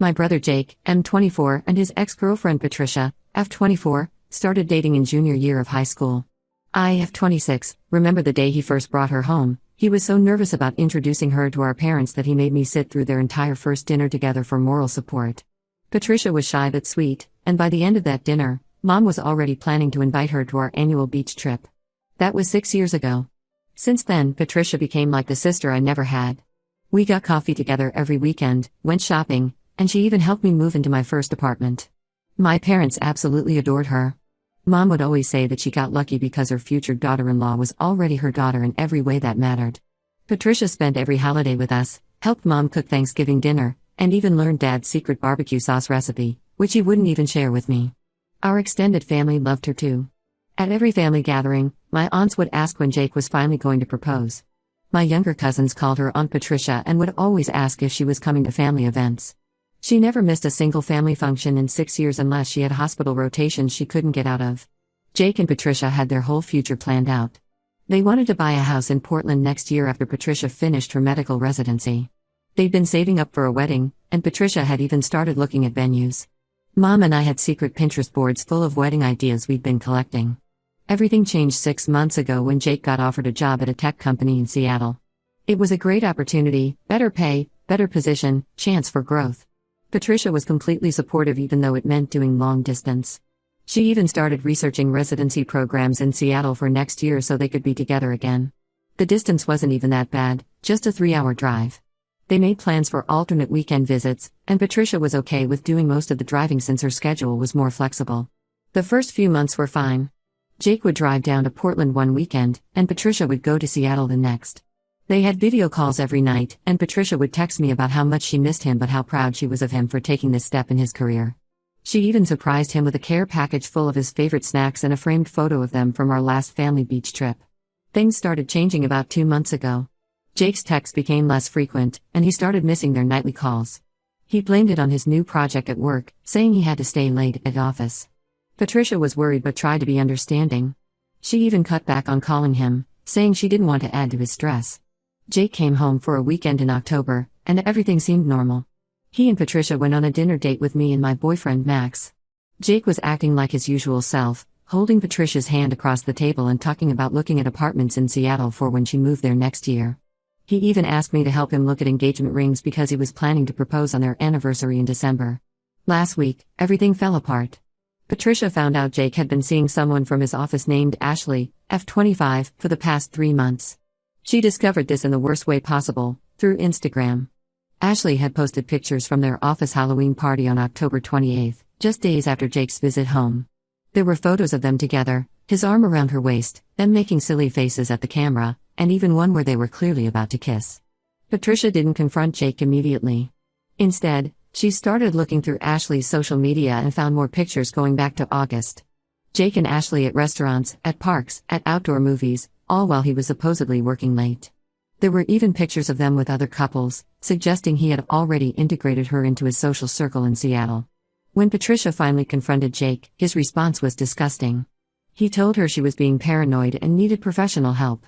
My brother Jake, M24, and his ex-girlfriend Patricia, F24, started dating in junior year of high school. I, F26, remember the day he first brought her home. He was so nervous about introducing her to our parents that he made me sit through their entire first dinner together for moral support. Patricia was shy but sweet, and by the end of that dinner, Mom was already planning to invite her to our annual beach trip. That was 6 years ago. Since then, Patricia became like the sister I never had. We got coffee together every weekend, went shopping, and she even helped me move into my first apartment. My parents absolutely adored her. Mom would always say that she got lucky because her future daughter-in-law was already her daughter in every way that mattered. Patricia spent every holiday with us, helped Mom cook Thanksgiving dinner, and even learned Dad's secret barbecue sauce recipe, which he wouldn't even share with me. Our extended family loved her too. At every family gathering, my aunts would ask when Jake was finally going to propose. My younger cousins called her Aunt Patricia and would always ask if she was coming to family events. She never missed a single family function in 6 years unless she had hospital rotations she couldn't get out of. Jake and Patricia had their whole future planned out. They wanted to buy a house in Portland next year after Patricia finished her medical residency. They'd been saving up for a wedding, and Patricia had even started looking at venues. Mom and I had secret Pinterest boards full of wedding ideas we'd been collecting. Everything changed 6 months ago when Jake got offered a job at a tech company in Seattle. It was a great opportunity, better pay, better position, chance for growth. Patricia was completely supportive even though it meant doing long distance. She even started researching residency programs in Seattle for next year so they could be together again. The distance wasn't even that bad, just a 3-hour drive. They made plans for alternate weekend visits, and Patricia was okay with doing most of the driving since her schedule was more flexible. The first few months were fine. Jake would drive down to Portland one weekend, and Patricia would go to Seattle the next. They had video calls every night, and Patricia would text me about how much she missed him but how proud she was of him for taking this step in his career. She even surprised him with a care package full of his favorite snacks and a framed photo of them from our last family beach trip. Things started changing about 2 months ago. Jake's texts became less frequent, and he started missing their nightly calls. He blamed it on his new project at work, saying he had to stay late at office. Patricia was worried but tried to be understanding. She even cut back on calling him, saying she didn't want to add to his stress. Jake came home for a weekend in October, and everything seemed normal. He and Patricia went on a dinner date with me and my boyfriend Max. Jake was acting like his usual self, holding Patricia's hand across the table and talking about looking at apartments in Seattle for when she moved there next year. He even asked me to help him look at engagement rings because he was planning to propose on their anniversary in December. Last week, everything fell apart. Patricia found out Jake had been seeing someone from his office named Ashley, F25, for the past 3 months. She discovered this in the worst way possible, through Instagram. Ashley had posted pictures from their office Halloween party on October 28, just days after Jake's visit home. There were photos of them together, his arm around her waist, them making silly faces at the camera, and even one where they were clearly about to kiss. Patricia didn't confront Jake immediately. Instead, she started looking through Ashley's social media and found more pictures going back to August. Jake and Ashley at restaurants, at parks, at outdoor movies, all while he was supposedly working late. There were even pictures of them with other couples, suggesting he had already integrated her into his social circle in Seattle. When Patricia finally confronted Jake, his response was disgusting. He told her she was being paranoid and needed professional help.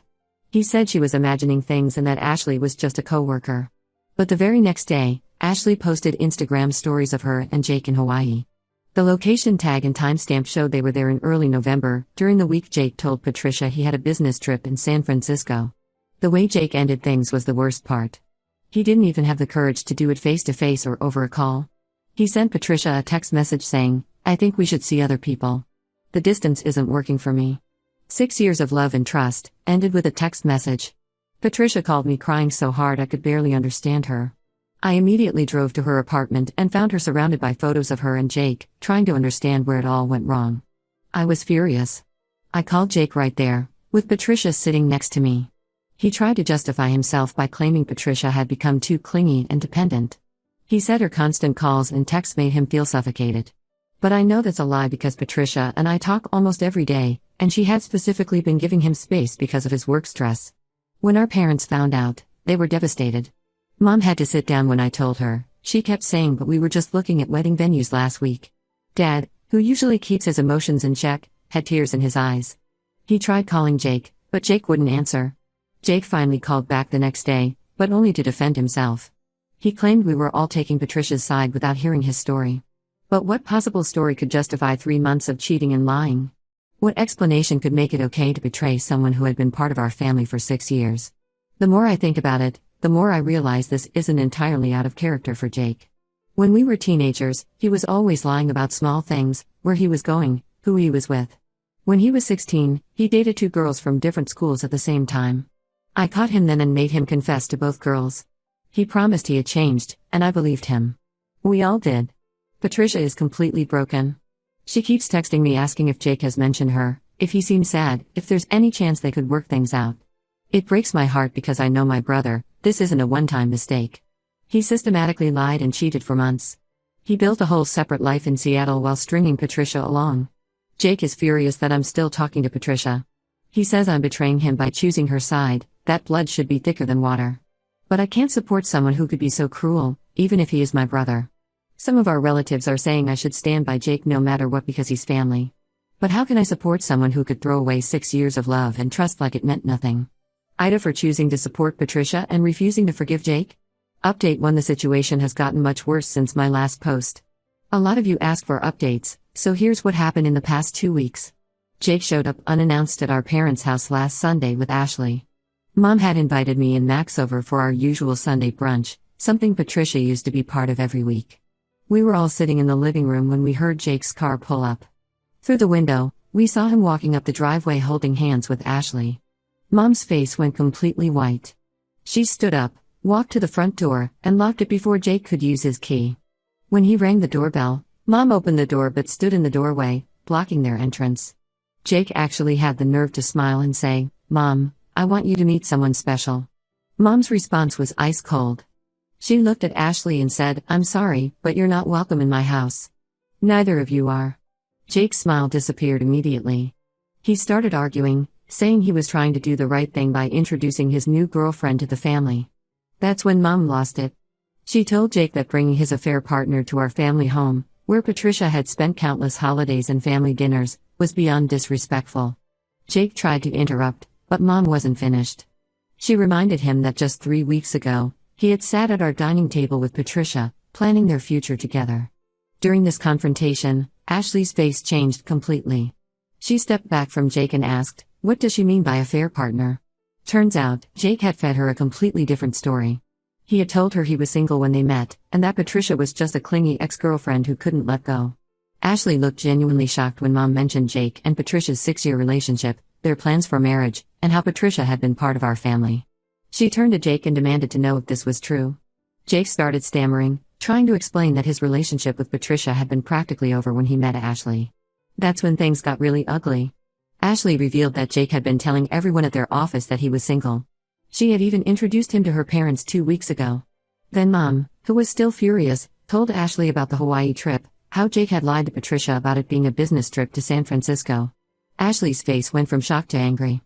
He said she was imagining things and that Ashley was just a coworker. But the very next day, Ashley posted Instagram stories of her and Jake in Hawaii. The location tag and timestamp showed they were there in early November. During the week, Jake told Patricia he had a business trip in San Francisco. The way Jake ended things was the worst part. He didn't even have the courage to do it face-to-face or over a call. He sent Patricia a text message saying, "I think we should see other people. The distance isn't working for me." 6 years of love and trust ended with a text message. Patricia called me crying so hard I could barely understand her. I immediately drove to her apartment and found her surrounded by photos of her and Jake, trying to understand where it all went wrong. I was furious. I called Jake right there, with Patricia sitting next to me. He tried to justify himself by claiming Patricia had become too clingy and dependent. He said her constant calls and texts made him feel suffocated. But I know that's a lie because Patricia and I talk almost every day, and she had specifically been giving him space because of his work stress. When our parents found out, they were devastated. Mom had to sit down when I told her. She kept saying, "But we were just looking at wedding venues last week." Dad, who usually keeps his emotions in check, had tears in his eyes. He tried calling Jake, but Jake wouldn't answer. Jake finally called back the next day, but only to defend himself. He claimed we were all taking Patricia's side without hearing his story. But what possible story could justify 3 months of cheating and lying? What explanation could make it okay to betray someone who had been part of our family for 6 years? The more I think about it, the more I realize this isn't entirely out of character for Jake. When we were teenagers, he was always lying about small things: where he was going, who he was with. When he was 16, he dated 2 girls from different schools at the same time. I caught him then and made him confess to both girls. He promised he had changed, and I believed him. We all did. Patricia is completely broken. She keeps texting me asking if Jake has mentioned her, if he seems sad, if there's any chance they could work things out. It breaks my heart because I know my brother, this isn't a one-time mistake. He systematically lied and cheated for months. He built a whole separate life in Seattle while stringing Patricia along. Jake is furious that I'm still talking to Patricia. He says I'm betraying him by choosing her side, that blood should be thicker than water. But I can't support someone who could be so cruel, even if he is my brother. Some of our relatives are saying I should stand by Jake no matter what because he's family. But how can I support someone who could throw away 6 years of love and trust like it meant nothing? Ida for choosing to support Patricia and refusing to forgive Jake? Update 1: The situation has gotten much worse since my last post. A lot of you ask for updates, so here's what happened in the past 2 weeks. Jake showed up unannounced at our parents' house last Sunday with Ashley. Mom had invited me and Max over for our usual Sunday brunch, something Patricia used to be part of every week. We were all sitting in the living room when we heard Jake's car pull up. Through the window, we saw him walking up the driveway holding hands with Ashley. Mom's face went completely white. She stood up, walked to the front door, and locked it before Jake could use his key. When he rang the doorbell, Mom opened the door but stood in the doorway, blocking their entrance. Jake actually had the nerve to smile and say, "Mom, I want you to meet someone special." Mom's response was ice cold. She looked at Ashley and said, "I'm sorry, but you're not welcome in my house. Neither of you are." Jake's smile disappeared immediately. He started arguing, saying he was trying to do the right thing by introducing his new girlfriend to the family. That's when Mom lost it. She told Jake that bringing his affair partner to our family home, where Patricia had spent countless holidays and family dinners, was beyond disrespectful. Jake tried to interrupt, but Mom wasn't finished. She reminded him that just 3 weeks ago, he had sat at our dining table with Patricia, planning their future together. During this confrontation, Ashley's face changed completely. She stepped back from Jake and asked, "What does she mean by affair partner?" Turns out, Jake had fed her a completely different story. He had told her he was single when they met, and that Patricia was just a clingy ex-girlfriend who couldn't let go. Ashley looked genuinely shocked when Mom mentioned Jake and Patricia's 6-year relationship, their plans for marriage, and how Patricia had been part of our family. She turned to Jake and demanded to know if this was true. Jake started stammering, trying to explain that his relationship with Patricia had been practically over when he met Ashley. That's when things got really ugly. Ashley revealed that Jake had been telling everyone at their office that he was single. She had even introduced him to her parents 2 weeks ago. Then Mom, who was still furious, told Ashley about the Hawaii trip, how Jake had lied to Patricia about it being a business trip to San Francisco. Ashley's face went from shock to angry.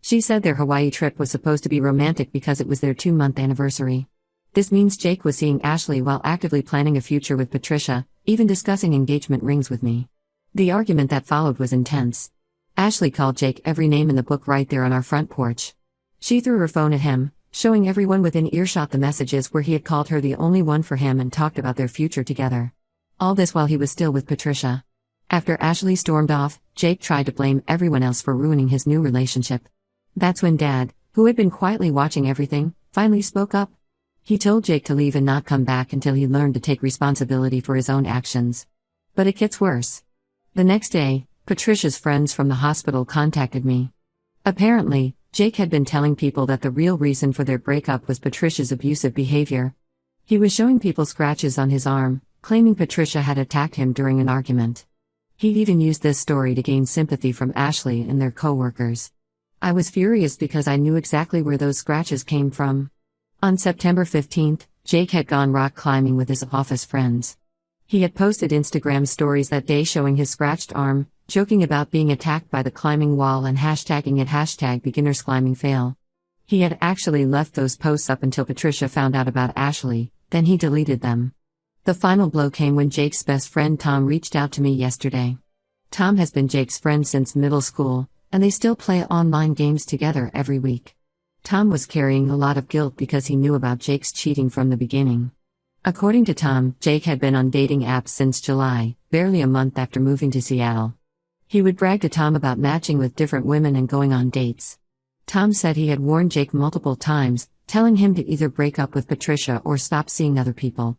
She said their Hawaii trip was supposed to be romantic because it was their 2-month anniversary. This means Jake was seeing Ashley while actively planning a future with Patricia, even discussing engagement rings with me. The argument that followed was intense. Ashley called Jake every name in the book right there on our front porch. She threw her phone at him, showing everyone within earshot the messages where he had called her the only one for him and talked about their future together. All this while he was still with Patricia. After Ashley stormed off, Jake tried to blame everyone else for ruining his new relationship. That's when Dad, who had been quietly watching everything, finally spoke up. He told Jake to leave and not come back until he learned to take responsibility for his own actions. But it gets worse. The next day, Patricia's friends from the hospital contacted me. Apparently, Jake had been telling people that the real reason for their breakup was Patricia's abusive behavior. He was showing people scratches on his arm, claiming Patricia had attacked him during an argument. He'd even used this story to gain sympathy from Ashley and their co-workers. I was furious because I knew exactly where those scratches came from. On September 15th, Jake had gone rock climbing with his office friends. He had posted Instagram stories that day showing his scratched arm, joking about being attacked by the climbing wall and hashtagging it #beginnersclimbingfail. He had actually left those posts up until Patricia found out about Ashley, then he deleted them. The final blow came when Jake's best friend Tom reached out to me yesterday. Tom has been Jake's friend since middle school, and they still play online games together every week. Tom was carrying a lot of guilt because he knew about Jake's cheating from the beginning. According to Tom, Jake had been on dating apps since July, barely a month after moving to Seattle. He would brag to Tom about matching with different women and going on dates. Tom said he had warned Jake multiple times, telling him to either break up with Patricia or stop seeing other people.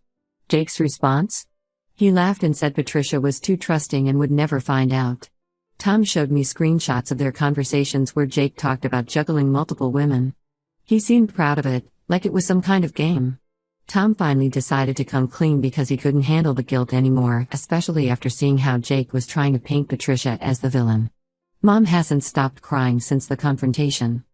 Jake's response? He laughed and said Patricia was too trusting and would never find out. Tom showed me screenshots of their conversations where Jake talked about juggling multiple women. He seemed proud of it, like it was some kind of game. Tom finally decided to come clean because he couldn't handle the guilt anymore, especially after seeing how Jake was trying to paint Patricia as the villain. Mom hasn't stopped crying since the confrontation.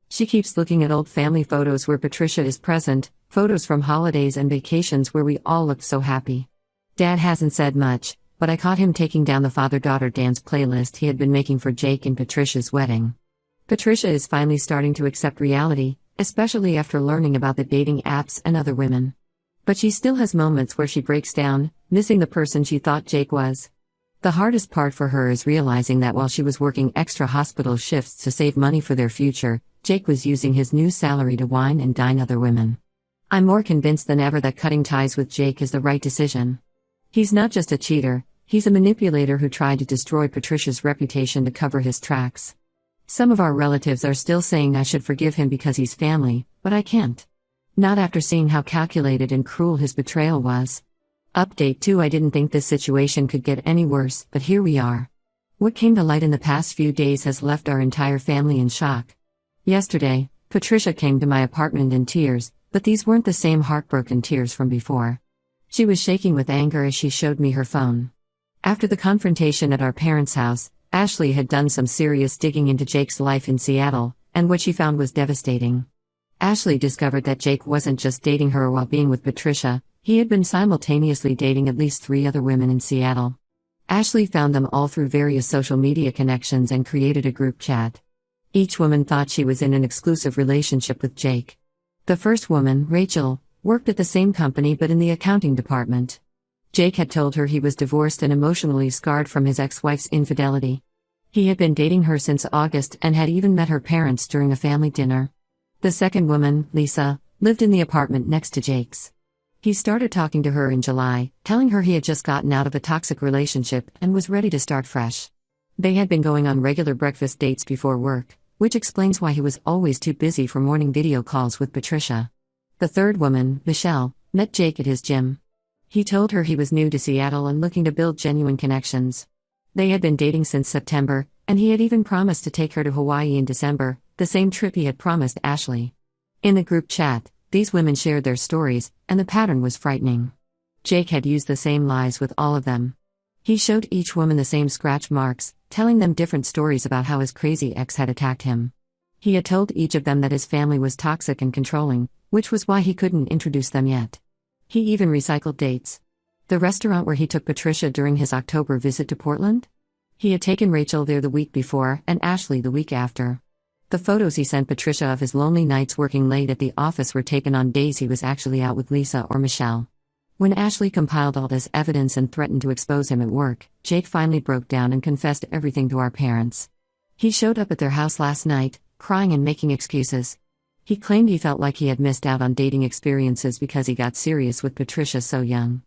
She keeps looking at old family photos where Patricia is present, photos from holidays and vacations where we all looked so happy. Dad hasn't said much, but I caught him taking down the father-daughter dance playlist he had been making for Jake and Patricia's wedding. Patricia is finally starting to accept reality, especially after learning about the dating apps and other women. But she still has moments where she breaks down, missing the person she thought Jake was. The hardest part for her is realizing that while she was working extra hospital shifts to save money for their future, Jake was using his new salary to wine and dine other women. I'm more convinced than ever that cutting ties with Jake is the right decision. He's not just a cheater, he's a manipulator who tried to destroy Patricia's reputation to cover his tracks. Some of our relatives are still saying I should forgive him because he's family, but I can't. Not after seeing how calculated and cruel his betrayal was. Update 2: I didn't think this situation could get any worse, but here we are. What came to light in the past few days has left our entire family in shock. Yesterday, Patricia came to my apartment in tears, but these weren't the same heartbroken tears from before. She was shaking with anger as she showed me her phone. After the confrontation at our parents' house, Ashley had done some serious digging into Jake's life in Seattle, and what she found was devastating. Ashley discovered that Jake wasn't just dating her while being with Patricia, he had been simultaneously dating at least 3 other women in Seattle. Ashley found them all through various social media connections and created a group chat. Each woman thought she was in an exclusive relationship with Jake. The first woman, Rachel, worked at the same company but in the accounting department. Jake had told her he was divorced and emotionally scarred from his ex-wife's infidelity. He had been dating her since August and had even met her parents during a family dinner. The second woman, Lisa, lived in the apartment next to Jake's. He started talking to her in July, telling her he had just gotten out of a toxic relationship and was ready to start fresh. They had been going on regular breakfast dates before work, which explains why he was always too busy for morning video calls with Patricia. The third woman, Michelle, met Jake at his gym. He told her he was new to Seattle and looking to build genuine connections. They had been dating since September, and he had even promised to take her to Hawaii in December, the same trip he had promised Ashley. In the group chat, these women shared their stories, and the pattern was frightening. Jake had used the same lies with all of them. He showed each woman the same scratch marks, telling them different stories about how his crazy ex had attacked him. He had told each of them that his family was toxic and controlling, which was why he couldn't introduce them yet. He even recycled dates. The restaurant where he took Patricia during his October visit to Portland? He had taken Rachel there the week before and Ashley the week after. The photos he sent Patricia of his lonely nights working late at the office were taken on days he was actually out with Lisa or Michelle. When Ashley compiled all this evidence and threatened to expose him at work, Jake finally broke down and confessed everything to our parents. He showed up at their house last night, crying and making excuses. He claimed he felt like he had missed out on dating experiences because he got serious with Patricia so young.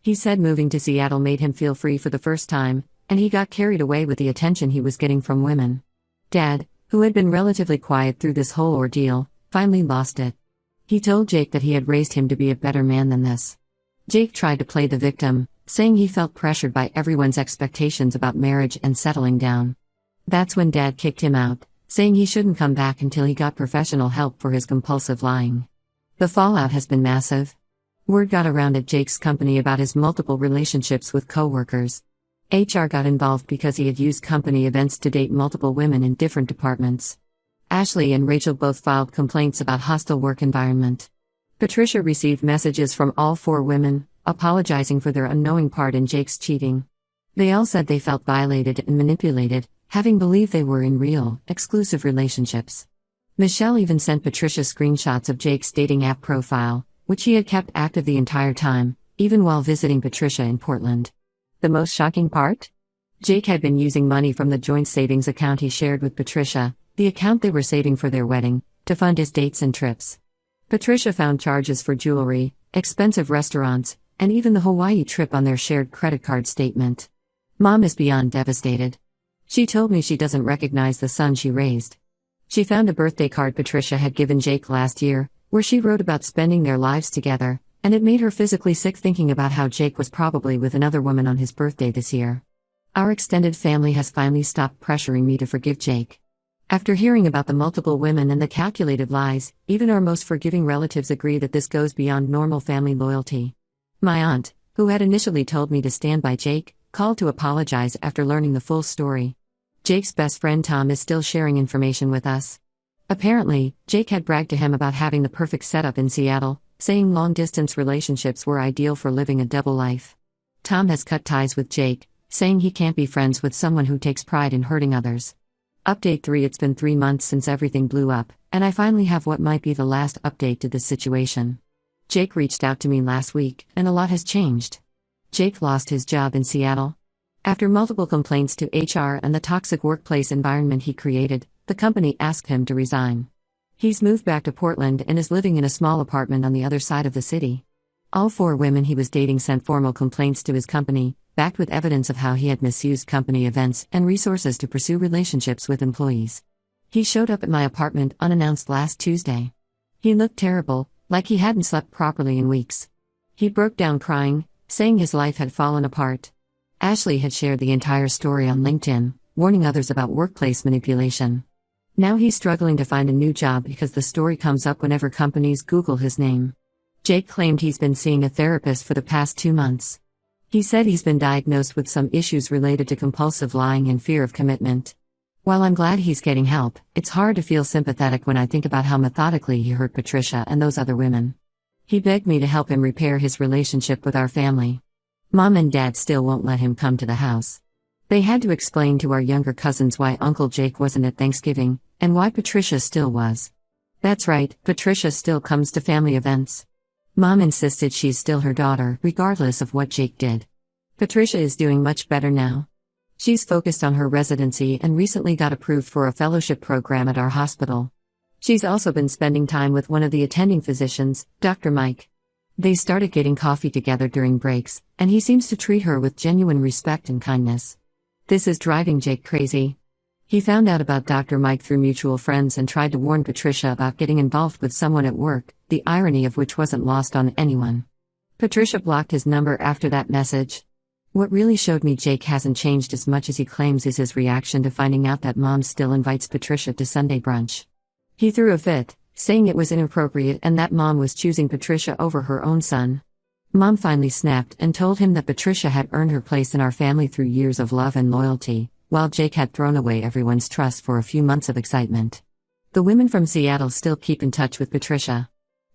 He said moving to Seattle made him feel free for the first time, and he got carried away with the attention he was getting from women. Dad, who had been relatively quiet through this whole ordeal, finally lost it. He told Jake that he had raised him to be a better man than this. Jake tried to play the victim, saying he felt pressured by everyone's expectations about marriage and settling down. That's when Dad kicked him out, saying he shouldn't come back until he got professional help for his compulsive lying. The fallout has been massive. Word got around at Jake's company about his multiple relationships with coworkers. HR got involved because he had used company events to date multiple women in different departments. Ashley and Rachel both filed complaints about hostile work environment. Patricia received messages from all 4 women, apologizing for their unknowing part in Jake's cheating. They all said they felt violated and manipulated, having believed they were in real, exclusive relationships. Michelle even sent Patricia screenshots of Jake's dating app profile, which he had kept active the entire time, even while visiting Patricia in Portland. The most shocking part? Jake had been using money from the joint savings account he shared with Patricia, the account they were saving for their wedding, to fund his dates and trips. Patricia found charges for jewelry, expensive restaurants, and even the Hawaii trip on their shared credit card statement. Mom is beyond devastated. She told me she doesn't recognize the son she raised. She found a birthday card Patricia had given Jake last year, where she wrote about spending their lives together, and it made her physically sick thinking about how Jake was probably with another woman on his birthday this year. Our extended family has finally stopped pressuring me to forgive Jake. After hearing about the multiple women and the calculated lies, even our most forgiving relatives agree that this goes beyond normal family loyalty. My aunt, who had initially told me to stand by Jake, called to apologize after learning the full story. Jake's best friend Tom is still sharing information with us. Apparently, Jake had bragged to him about having the perfect setup in Seattle, saying long-distance relationships were ideal for living a double life. Tom has cut ties with Jake, saying he can't be friends with someone who takes pride in hurting others. Update 3: It's been 3 months since everything blew up, and I finally have what might be the last update to this situation. Jake reached out to me last week, and a lot has changed. Jake lost his job in Seattle. After multiple complaints to HR and the toxic workplace environment he created, the company asked him to resign. He's moved back to Portland and is living in a small apartment on the other side of the city. All 4 women he was dating sent formal complaints to his company, backed with evidence of how he had misused company events and resources to pursue relationships with employees. He showed up at my apartment unannounced last Tuesday. He looked terrible, like he hadn't slept properly in weeks. He broke down crying, saying his life had fallen apart. Ashley had shared the entire story on LinkedIn, warning others about workplace manipulation. Now he's struggling to find a new job because the story comes up whenever companies Google his name. Jake claimed he's been seeing a therapist for the past 2 months. He said he's been diagnosed with some issues related to compulsive lying and fear of commitment. While I'm glad he's getting help, it's hard to feel sympathetic when I think about how methodically he hurt Patricia and those other women. He begged me to help him repair his relationship with our family. Mom and Dad still won't let him come to the house. They had to explain to our younger cousins why Uncle Jake wasn't at Thanksgiving, and why Patricia still was. That's right, Patricia still comes to family events. Mom insisted she's still her daughter, regardless of what Jake did. Patricia is doing much better now. She's focused on her residency and recently got approved for a fellowship program at our hospital. She's also been spending time with one of the attending physicians, Dr. Mike. They started getting coffee together during breaks, and he seems to treat her with genuine respect and kindness. This is driving Jake crazy. He found out about Dr. Mike through mutual friends and tried to warn Patricia about getting involved with someone at work, the irony of which wasn't lost on anyone. Patricia blocked his number after that message. What really showed me Jake hasn't changed as much as he claims is his reaction to finding out that Mom still invites Patricia to Sunday brunch. He threw a fit, saying it was inappropriate and that Mom was choosing Patricia over her own son. Mom finally snapped and told him that Patricia had earned her place in our family through years of love and loyalty, while Jake had thrown away everyone's trust for a few months of excitement. The women from Seattle still keep in touch with Patricia.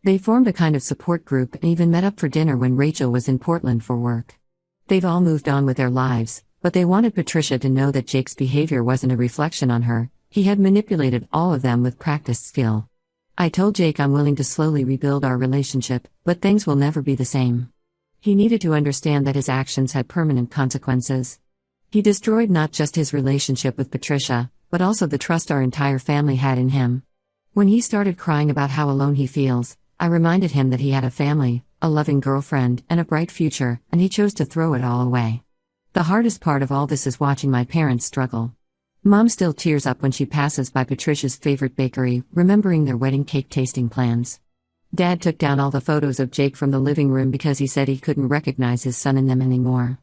They formed a kind of support group and even met up for dinner when Rachel was in Portland for work. They've all moved on with their lives, but they wanted Patricia to know that Jake's behavior wasn't a reflection on her. He had manipulated all of them with practiced skill. I told Jake I'm willing to slowly rebuild our relationship, but things will never be the same. He needed to understand that his actions had permanent consequences. He destroyed not just his relationship with Patricia, but also the trust our entire family had in him. When he started crying about how alone he feels, I reminded him that he had a family, a loving girlfriend, and a bright future, and he chose to throw it all away. The hardest part of all this is watching my parents struggle. Mom still tears up when she passes by Patricia's favorite bakery, remembering their wedding cake tasting plans. Dad took down all the photos of Jake from the living room because he said he couldn't recognize his son in them anymore.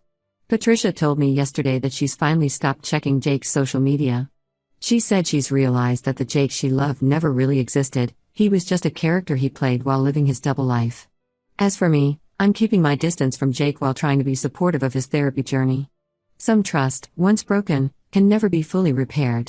Patricia told me yesterday that she's finally stopped checking Jake's social media. She said she's realized that the Jake she loved never really existed, he was just a character he played while living his double life. As for me, I'm keeping my distance from Jake while trying to be supportive of his therapy journey. Some trust, once broken, can never be fully repaired.